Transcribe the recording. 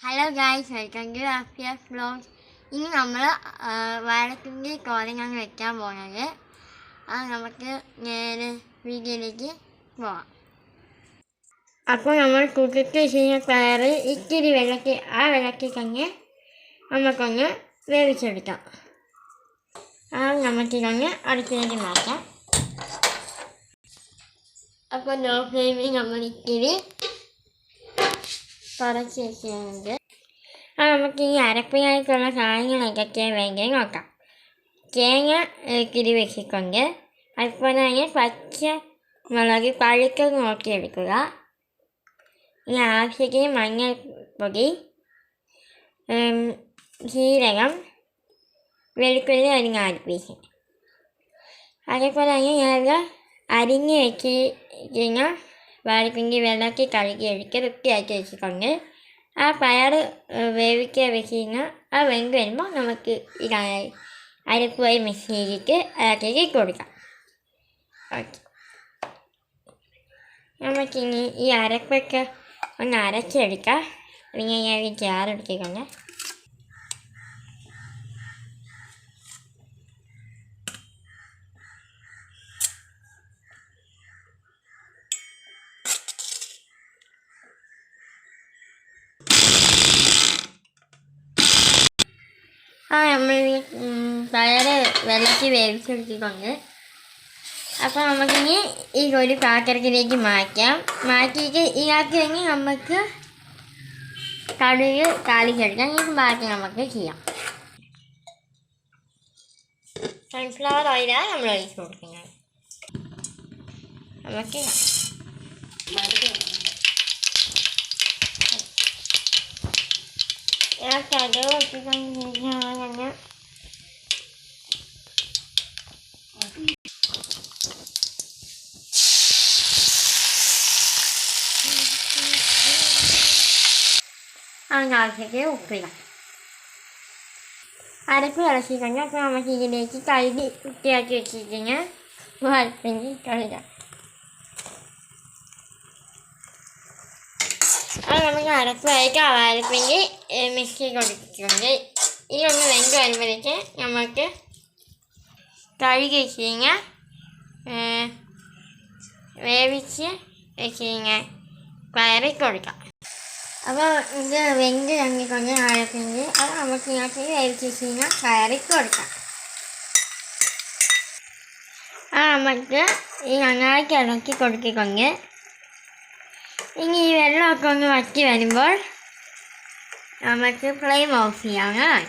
Hello guys, welcome to Afia Vlogs. ഇനി നമ്മൾ വാഴപ്പിണ്ടി കോരങ്ങാൻ വെക്കാൻ പോകുന്നത്. നമുക്ക് നേരെ വീഡിയോയിലേക്ക് പോവാം. അപ്പോൾ നമ്മൾ കുതിർത്ത് വെച്ചിരിക്കുന്ന പയർ ഇത്തിരി വെള്ളത്തിൽ തന്നെ നമുക്കൊന്ന് വേവിച്ചെടുക്കാം. നമുക്കിതൊന്ന് അടുപ്പിലേക്ക് മാറ്റാം. അപ്പോൾ ലോ ഫ്ലെയിമിൽ നമ്മൾ ഇത്തിരി കുറച്ച് വെച്ചിട്ടുണ്ട്. നമുക്ക് ഈ അരപ്പിനായിട്ടുള്ള സാധനങ്ങളൊക്കെ വേണ്ടി നോക്കാം. തേങ്ങ ഇത്തിരി വെച്ചിട്ടുണ്ട്. അതുപോലെ തന്നെ പച്ചമുളക് പഴുക്കം നോക്കിയെടുക്കുക. ഇനി ആവശ്യത്തിന് മഞ്ഞൾപ്പൊടി, ജീരകം, വെളുത്തുള്ളി ഒരു 4 പീസ്. അതേപോലെ തന്നെ ഞാൻ അരിഞ്ഞ് വെച്ചിരിക്കുന്ന വാഴപ്പിണ്ടി വെള്ളത്തിൽ കഴുകിയെടുത്ത് വൃത്തിയാക്കി വെച്ചിട്ടുണ്ട്. ആ പയർ വേവിക്കാൻ വെച്ചിരുന്ന വെന്ത് വരുമ്പോൾ നമുക്ക് അരപ്പുമായി മിക്സ് ചെയ്തിട്ട് അതിലേക്ക് കൊടുക്കാം. ഓക്കെ, നമുക്കിനി ഈ അരപ്പൊക്കെ ഒന്ന് അരച്ചെടുക്കാം. പിന്നെ ഞാൻ ഈ ജാറെടുത്തിട്ടുണ്ട്. നമ്മൾ പയർ വെള്ളത്തിൽ വേവിച്ചെടുത്തിട്ടുണ്ട്. അപ്പോൾ നമുക്കിനി ഈ ഒരു പാത്രത്തിലേക്ക് മാറ്റിയിട്ട് ഇതിനകത്ത് കഴിഞ്ഞ് നമുക്ക് കടുക് താളിച്ചെടുക്കാം. ഈ ബാക്കി നമുക്ക് ചെയ്യാം. സൺഫ്ലവർ ഓയിലാണ് നമ്മൾ ഒഴിച്ച് കൊടുക്കുന്നത്. നമുക്ക് കടുക് വെച്ചിട്ടുണ്ടെങ്കിൽ അതിനാവശ്യത്തിന് ഉപ്പിടാം. അരപ്പ് ഇളച്ചിട്ടുണ്ട്. അപ്പോൾ നമുക്ക് ഇതിലേക്ക് കഴുകി വൃത്തിയാക്കി വെച്ചിരിക്കുന്ന വാഴപ്പിണ്ടി കഴുകാം. അത് നമുക്ക് അരപ്പായിട്ട് വാഴപ്പിണ്ടി മിക്സ് കൊടുത്തിട്ടുണ്ട്. ഇതൊന്ന് വെന്ത് വരുമ്പോഴേക്ക് നമുക്ക് കഴുകി വെച്ചിരിക്കുന്ന വേവിച്ച് വെച്ചിരിക്കുന്ന പയറിൽ കൊടുക്കാം. അപ്പോൾ ഇത് വെന്ത് തന്നിക്കൊണ്ട് വാഴപ്പിണ്ടി അത് നമുക്ക് ഇതിനകത്ത് വേവിച്ച് വെച്ചിരിക്കുന്ന പയറിൽ കൊടുക്കാം. നമുക്ക് ഈ നന്നായിട്ട് ഇളക്കി കൊടുത്തിക്കൊണ്ട് ഇനി ഈ വെള്ളമൊക്കെ ഒന്ന് വറ്റി വരുമ്പോൾ നമുക്ക് ഫ്ലെയിം ഓഫ് ചെയ്യാവുന്നതാണ്.